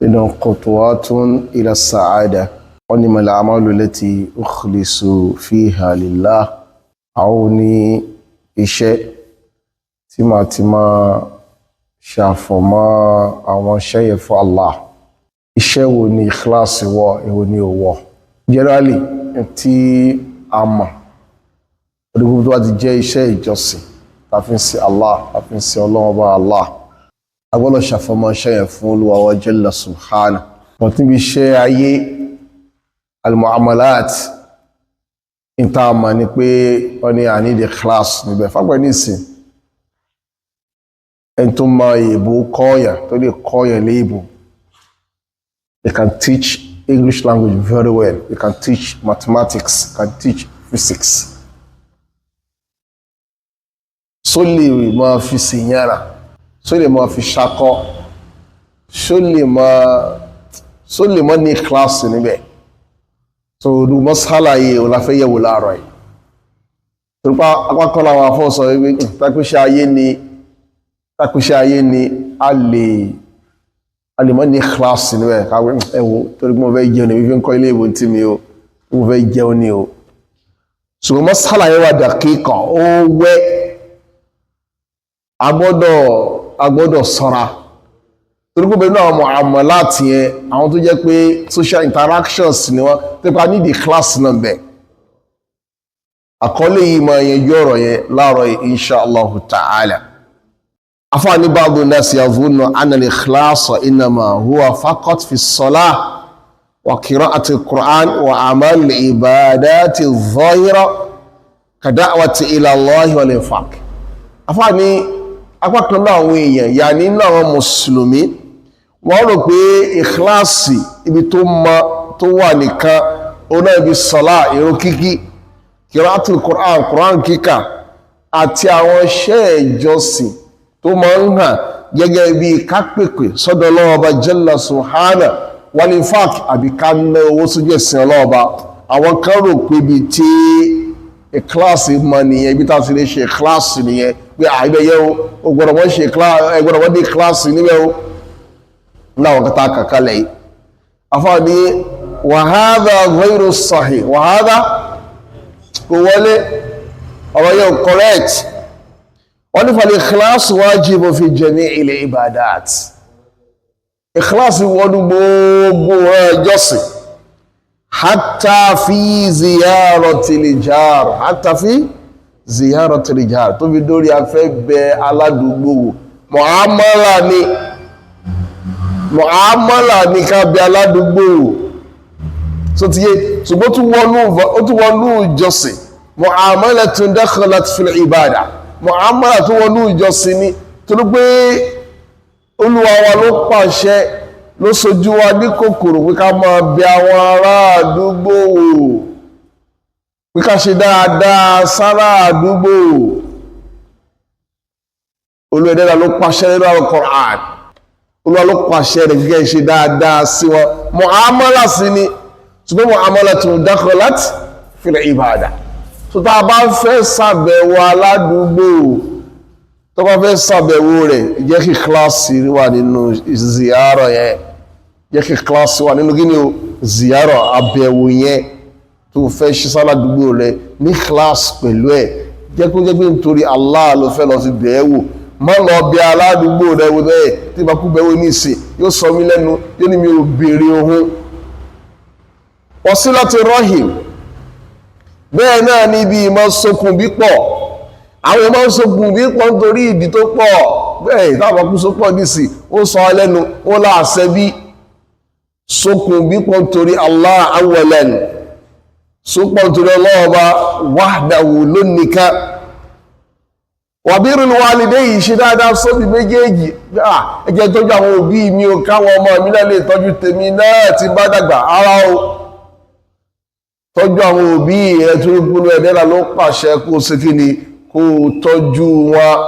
إنه خطوات إلى السعادة ونما الأعمال التي أخلص فيها لله عوني إشاء تما شافما àwọn iṣẹ́ yẹn fún Allah iṣẹ́ wo ni ikhlas wọ èwo ni ó wọ generally tí a mọ̀ gbogbo tó bá ti jẹ́ iṣẹ́ ìjọsìn tá fi ń sin Allah tá fi ń sin Ọlọ́run Ọba Allah a gbọ́dọ̀ ṣàfọ̀mọ́ iṣẹ́ yẹn fún Olúwa wa Jalla subhanahu but níbi iṣẹ́ ayé al-mu'amalat ìta mọ̀ ni pé wọ́n ní I need ikhlas níbẹ̀ fápẹ́ nísìn ẹni tó mọ èèbó kọ́ọ̀yà tó lè kọ́ọ̀yà léèbó. They can teach English language very well. They can teach mathematics, can teach physics. So lè máa fi sìnyára, so lè máa fi ṣakọ́, so lè máa ní kíláàsì níbẹ̀. So ọdún mọ́sálà yìí ò láfẹ́ yẹ̀wò láàárọ̀ yìí. Torípa apákan làwọn afọ́sọ wípé tákùṣẹ́ ayé ni a lè mọ́ ní kíláàsì níbẹ̀ káwé ẹwọ torí mo fẹ́ jẹun ní fífi ń kọ́ ilé ìwò tí mi o mo fẹ́ jẹun ní o ṣùgbọ́n mọ́sálà yẹn wà dàkíkọ̀ ó wẹ́ agbọ́dọ̀ ṣọ́ra torí pé náà muamalat yẹn àwọn tó jẹ́ pé social interactions ni wọ́n tó pa nídìí kíláàsì náà bẹ̀ àkọlé yìí máa yẹn yọ ọ̀rọ̀ yẹn láàárọ̀ insha Allahu ta'ala. أفاني بعض الناس يظن أن الإخلاص إنما هو فقط في الصلاة وقراءة القرآن وأعمال العبادات الظاهرة كدعوة إلى الله والإنفاق. أفاني أقول الله ويا يعني إنه مسلمين وأقول إخلاصي بتم توانك أنا بالصلاة يروكيكي قراءة القرآن قرآن كيكا أتيا شيء جوسي tó máa ń hàn gẹ́gẹ́ bí kápẹ̀pẹ̀ sọ́dọ̀ ọlọ́ọba Jalla subhanahu wal infaq àbí ká ná owó sójú ẹ̀sìn ọlọ́ọba àwọn kan rò pé bí tí kíláàsì mọ nìyẹn ibi tá a ti lè ṣe kíláàsì nìyẹn pé àìbẹ̀yẹ o gbọ́dọ̀ wọ́n dé kíláàsì níbẹ̀ o láwọn kẹta kàkálẹ̀ yìí afáàní wa hadha ghayru sahih wa hadha kò wọlé ọ̀rọ̀ yẹn correct wọ́n ní fàlẹ̀ ìkìláàsì wájìbù fi jami'il ibadat ìkìláàsì wọ́dún gbogbo ẹjọ́sìn hatta fi ziyaratil jar tó fi dórí afẹ́ bẹ aládùúgbò mu'amala ní ká bẹ aládùúgbò so ti yé ṣùgbọ́n ó tún wọnú ìjọsìn mu'amalatun dakhalat fil ibada mu'amala tó wọnú ìjọsìn ni torí pé Olúwa wa ló pàṣẹ ló sojú wa ní kòkòrò pé ká máa bẹ àwọn ará àdúgbò wò pé ká ṣe dáadáa sára àdúgbò Olúwa ẹ̀dá ló pàṣẹ nínú Al-Qur'an Olúwa ló pàṣẹ rẹ̀ kíkẹ́ ṣe dáadáa sí wọn mu'amala sí ni ṣùgbọ́n mu'amala tó dakhalat fil ibada tó tá a bá fẹ́ ṣàbẹ̀wò aládùúgbò tó bá fẹ́ ṣàbẹ̀wò rẹ̀ jẹ́ kí kíláàsì wà nínú ziyarọ̀ yẹn jẹ́ kí kíláàsì wà nínú gíní o ziyarọ̀ àbẹ̀wò yẹn tó fẹ́ ṣe sáládùúgbò rẹ̀ ní kíláàsì pẹ̀lú ẹ̀ jẹ́ kó jẹ́ pé nítorí Allah ló fẹ́ lọ sí bẹ̀ẹ́ wò má lọ bí aládùúgbò rẹ̀ wò bẹ́ẹ̀ tí bá kú bẹ̀wò ní ìsìn yóò sọ mí lẹ́nu yóò ní mi ò béèrè ohun wasilatu rahim bẹ́ẹ̀ náà níbi ìmọ̀ sókùn bí pọ̀ àwọn ìmọ̀ sókùn bí pọ̀ nítorí ìdí tó pọ̀ bẹ́ẹ̀ ìtàbàkú sópọ̀ nìsì ó sọ lẹ́nu ó láàṣẹ bí sókùn bí pọ̀ nítorí Allah awwalan sópọ̀ nítorí ọlọ́ọba wahdahu lónìíká wa birrul walidayni ṣe dáadáa sóbi méjèèjì ẹjẹ́ tọ́jú àwọn òbí mi ò káwọn ọmọ mi náà lè tọ́jú tèmi náà ti bá dàgbà ara o tọ́jú àwọn òbí ẹ̀ tó gbónú ẹ̀dẹ́là ló pàṣẹ kó sí kí ni kó tọ́jú wọn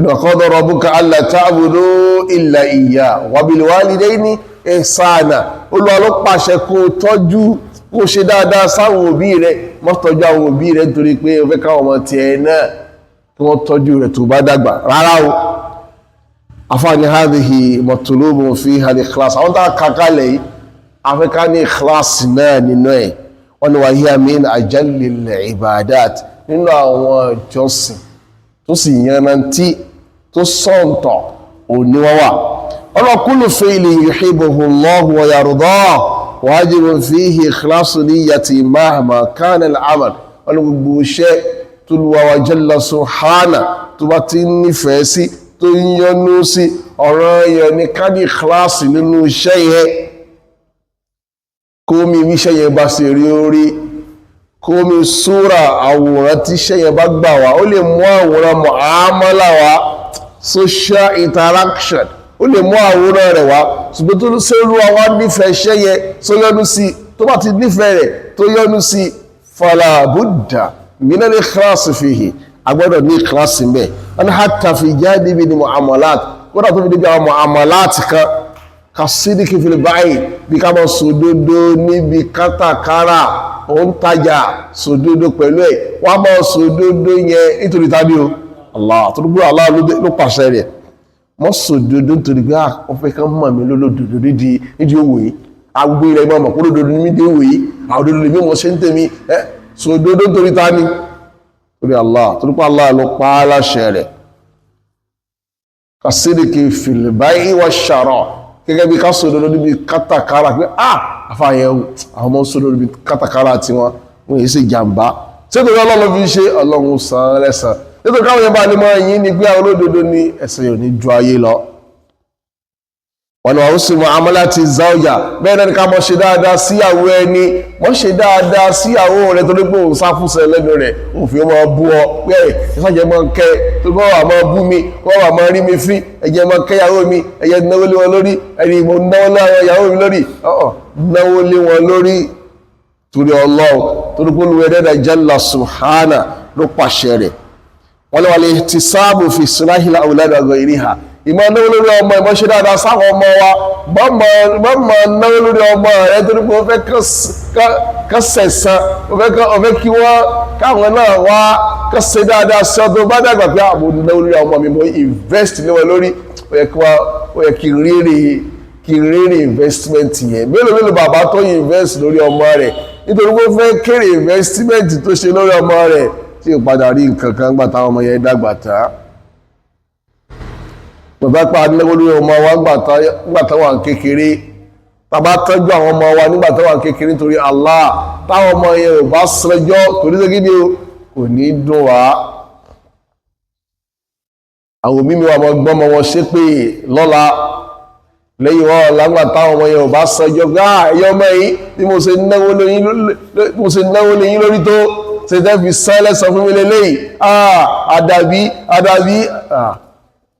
wa qada rabbuka alla ta'budu illa iyyah wa bil walidayni ihsana Olúwa ló pàṣẹ kó tọ́jú kó ṣe dáadáa sáwọn òbí rẹ̀ má tọ́jú àwọn òbí rẹ̀ nítorí pé o fẹ́ káwọn ọmọ tiẹ̀ náà kí wọ́n tọ́jú rẹ̀ tó bá dàgbà rárá o afáàní hadhihi matlubun fiha al-ikhlas àwọn tá a kàkálẹ̀ yìí afẹ́ká ní ikhlas náà nínú ẹ̀ wọ́n ni wa hiya min ajallil ibadat nínú àwọn ìjọsìn tó sì yanrantí tó sọ́ǹtọ̀ òní wọ́n wà ọ̀nà kullu fi'lin yuhibbuhu Allahu wa yardah wajibun fihi ikhlasu niyyati mahma kana al-amal wọ́n ni gbogbo iṣẹ́ tó Olúwa wa jalla subhana tó bá ti nífẹ̀ẹ́ sí tó yọ́nú sí ọ̀rọ̀ yẹn ní ká ní ikhlasi nínú iṣẹ́ yẹn kó mi iṣẹ́ yẹn bá ṣe rí orí kó mi súra àwòrán tí iṣẹ́ yẹn bá gbà wá ó lè mú àwòrán muamala wá social interaction ó lè mú àwòrán rẹ̀ wá ṣùgbọ́n tó ṣe Olúwa wá nífẹ̀ẹ́ iṣẹ́ yẹn tó yọ́nú sí tó bá ti nífẹ̀ẹ́ rẹ̀ tó yọ́nú sí fala budda min al-ikhlasi fihi agbọ́dọ̀ ní ìkìláàsì mẹ́ ọ̀nà hatta fi janibi ní mu'amalat kódà tó fi débi àwọn mu'amalat kan ka sídìkì fil báyìí bí ká mọ́ sòdodo níbi kátàkárà òun tajà sòdodo pẹ̀lú ẹ̀ wọ́n mọ́ sòdodo yẹn nítorí tàbí o Allah tó dúró Allah ló pàṣẹ rẹ̀ mọ́ sòdodo nítorí pé wọ́n fẹ́ kán mọ̀ mí lólódodo nídìí owó yìí agbé rẹ̀ mọ̀ kó lódodo nídìí owó yìí àwọn òdodo lè mí mọ̀ ṣe ń tẹ̀mí sòdodo nítorí tàbí torí Allah torí pé Allah ló pa á láṣẹ rẹ̀ kàsídìkì fil bai'i wash-shara' gẹ́gẹ́ bí ká sòdodo níbi kátàkárà pé àfààyàn àwọn ọmọ sòdodo níbi kátàkárà tí wọ́n yìí sì jàǹbá tí ó tó lọ́lọ́ fi ṣe Ọlọ́run san lẹ́san nítorí káwọn yẹn bá lè máa yìn ní pé àwọn olódodo ní ẹ̀sẹ̀ yóò ní ju ayé lọ wọn ni wọ́n sì mu'amalati zawja bẹ́ẹ̀ náà ni ká mọ́ ṣe dáadáa síyàwó ẹni mọ́ ṣe dáadáa síyàwó rẹ̀ tó légbò sáfúnṣẹ́ lẹ́nu rẹ̀ òfin ọmọ bú ọ pé ìfàjẹ́ mọ́ kẹ́ tó bọ́ wà mọ́ bú mi wọ́n wà mọ́ rí mi fín ẹ̀jẹ̀ mọ́ kẹ́yàwó mi ẹ̀jẹ̀ náwó lé wọn lórí ẹ̀rí mo náwó láwọn ìyàwó mi lórí náwó lé wọn lórí torí Ọlọ́run torí pé Olúwa dẹ́dà jalla subhana ló pàṣẹ rẹ̀ wọ́n lé wà lè ti sáàbù fi silahil awlad wa ghayriha ìmọ̀ náwó lórí ọmọ ìmọ̀ ṣe dáadáa sáwọn ọmọ wa mọ́mọ̀ náwó lórí ọmọ rẹ̀ torí pé ó fẹ́ kọ́sẹ̀sán ó fẹ́ kí wọ́n káwọn náà wá kọ́sẹ̀ dáadáa sí ọdún bá dàgbà pé àmọ́ náwó lórí ọmọ mi mo invest lé wọn lórí ó yẹ kí rírì investment yẹn mélòó bàbá tó invest lórí ọmọ rẹ̀ nítorí pé ó fẹ́ kéré investment tó ṣe lórí ọmọ rẹ̀ tí ó padà rí nǹkan kan gbà táwọn ọmọ yẹn dàgbà tán bàbá pa náwó lórí ọmọ wa nígbàtá wà kékeré tàbá tọ́jú àwọn ọmọ wa nígbàtá wà kékeré nítorí Allah táwọn ọmọ yẹn ò bá sẹjọ́ torí tó gídí o kò ní dùn wá àwọn mímí wa mọ́ gbọ́mọ wọn ṣépè lọ́la lẹ́yìn wọn lágbà táwọn ọmọ yẹn ò bá sẹjọ́ gbá ẹ̀yọ́ ọmọ yìí bí mo ṣe náwó lẹ́yìn lórí tó ṣe tẹ́ fi sẹ́lẹ̀ sọ fún mi lélẹ́yìn àdàbí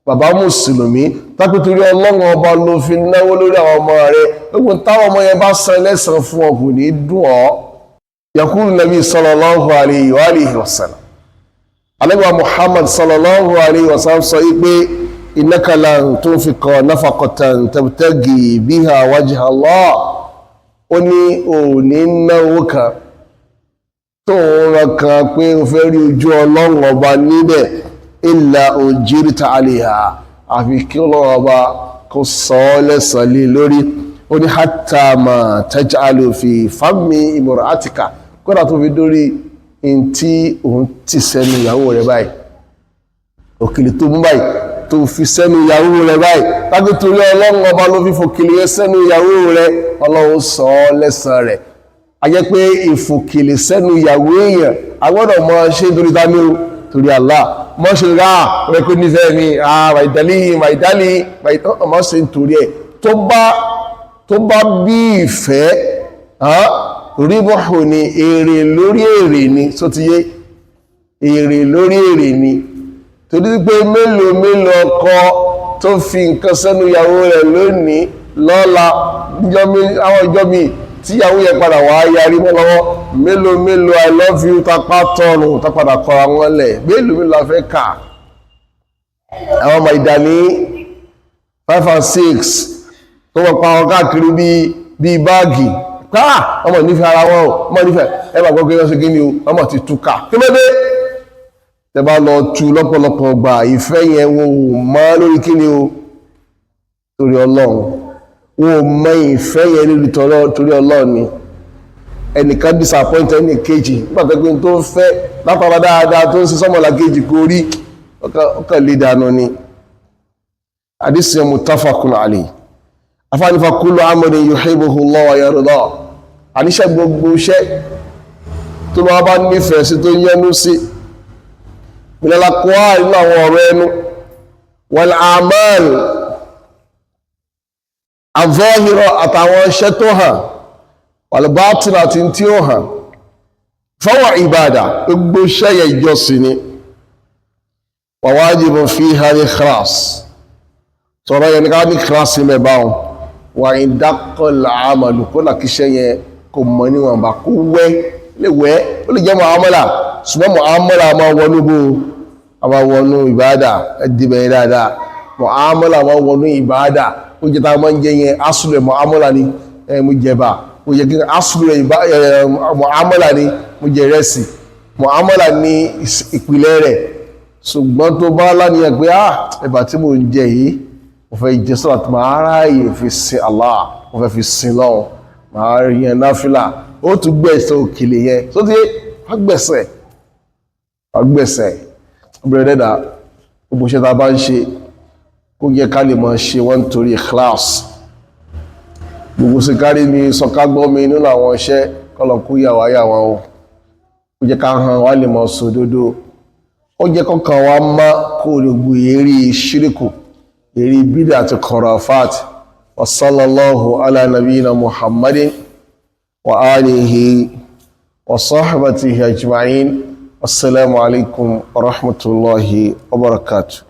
bàbá mùsùlùmí tápítorí Ọlọ́run ọba ló fi náwó lórí àwọn ọmọ rẹ̀ gbogbo táwọn ọmọ yẹn bá san lẹ́san fún ọ kò ní dùn ọ́ yakulu nabi sallallahu alayhi wa alihi wa sallam alẹ́gbà Muhammad sallallahu alayhi wa sallam sọ pé innaka lan tunfiqa nafaqatan tabtagi biha wajha Allah ó ní òní náwó kan tó ń ra kan pé o fẹ́ rí ojú Ọlọ́run ọba níbẹ̀ illa ujirta aliha àfi kí Ọlọ́run ọba kó sọ ọ́ lẹ́san lé lórí ó ní hatta ma taj'alu fi fammi imra'atika kódà tó fi dórí in tí òun ti sẹ́nu ìyàwó rẹ̀ báyìí òkèlè tó mú báyìí tó fi sẹ́nu ìyàwó rẹ̀ báyìí láti torí Ọlọ́run ọba ló fi fòkèlè yẹn sẹ́nu ìyàwó rẹ̀ Ọlọ́run sọ ọ́ lẹ́san rẹ̀ a jẹ́ pé ìfòkèlè sẹ́nu ìyàwó èèyàn a gbọ́dọ̀ mọ ṣe nítorí dání o torí Allah mọ́ ṣe rá rẹ̀ pé nífẹ̀ẹ́ mi màìdálì mọ́ ṣe nítorí ẹ̀ tó bá bí ìfẹ́ ríbọ̀hù ni èrè lórí èrè ni tó ti yé èrè lórí èrè ni torí pé mélòó ọkọ tó fi nǹkan sẹ́nu ìyàwó rẹ̀ lónìí lọ́la àwọn ìjọ mi tí ìyàwó yẹn padà wá yarí mọ́ lọ́wọ́ mélòó I love you tapá tọrùn tápadà kọra wọn lẹ̀ mélòó la fẹ́ kà àwọn ọmọ ìdání 5 and 6 tó wọ́n pa wọn káàkiri bíi báàgì ọmọ nífẹ̀ẹ́ ara wọn ọmọ nífẹ̀ẹ́ ẹbà gbogbo ẹ̀yọ́ sí kí ni o ọmọ ti túká kí ló dé tẹ bá lọ tú lọ́pọ̀lọpọ̀ gbà ìfẹ́ yẹn wọn ò mọ́ lórí kí ni o torí Ọlọ́run wọn ò mọ ìfẹ́ yẹn lórí torí Ọlọ́run ni ẹnìkan disappoint ẹnì kejì nígbàtí pé tó ń fẹ́ látara dáadáa tó ń ṣe sọ́mọ̀lá kejì kó rí ọkàn lè dànù ni hadisi muttafaqun alayhi afánífà kullu amalin yuhibbuhu Allah wa yardah àníṣẹ́ gbogbo iṣẹ́ tó lọ́wọ́ bá nífẹ̀ẹ́ sí tó yẹnu sí minal aqwal nínú àwọn ọ̀rọ̀ ẹnu wal a'mal az-zahira àtàwọn iṣẹ́ tó hàn wal batin àti tí ó hàn fahuwa ìbádà gbogbo iṣẹ́ yẹ ìjọsìn ni wa wajibun fiha al-ikhlas sọ̀rọ̀ yẹn ní ká ní ikhlas mẹ́bàá wà ní dákọ̀lá àmàlù kó là kíṣẹ́ yẹn kò mọ̀ níwọ̀nba kó wẹ́ lè wẹ́ ó lè jẹ́ mu'amala ṣùgbọ́n mu'amala máa wọnú bó a máa wọnú ìbádà ẹdìbẹ̀ dáadáa mu'amala máa wọnú ìbádà ó jẹ́ ta máa ń jẹ yẹn asùlẹ̀ mu'amala ni mo jẹba ó jẹ́ kí asùlẹ̀ mu'amala ni mo jẹ rẹ́sì mu'amala ni ìpìlẹ̀ rẹ̀ ṣùgbọ́n tó bá láníyàn pé ẹ̀bà tí mo ń jẹ yìí mo fẹ́ jẹ sọ́lá tí máa ráyè fi sin Allah mo fẹ́ fi sin lọ́wọ́ máa rí yẹn náfìlà ó tún gbẹ̀sẹ̀ òkèlè yẹn tó ti gbẹ̀sẹ̀ ọbẹ̀rẹ̀ dẹ́dà gbogbo iṣẹ́ tá a bá ń ṣe kó yẹ ká lè máa ṣe wọ́n nítorí ikhlas gbogbo sí kárí mi sọkágbọ́ mi nínú àwọn iṣẹ́ kọlọ̀kú yàwá yàwá o ó jẹ́ ká hàn wá lè máa sòdodo ó jẹ́ kọ́kàn wá má kó lè gbé eré ṣíríkù eré bídà àti kọ̀rọ̀fàt wa sallallahu ala nabiyina muhammadin wa alihi wa sahbatihi ajma'in assalamu alaikum wa rahmatullahi wa barakatuh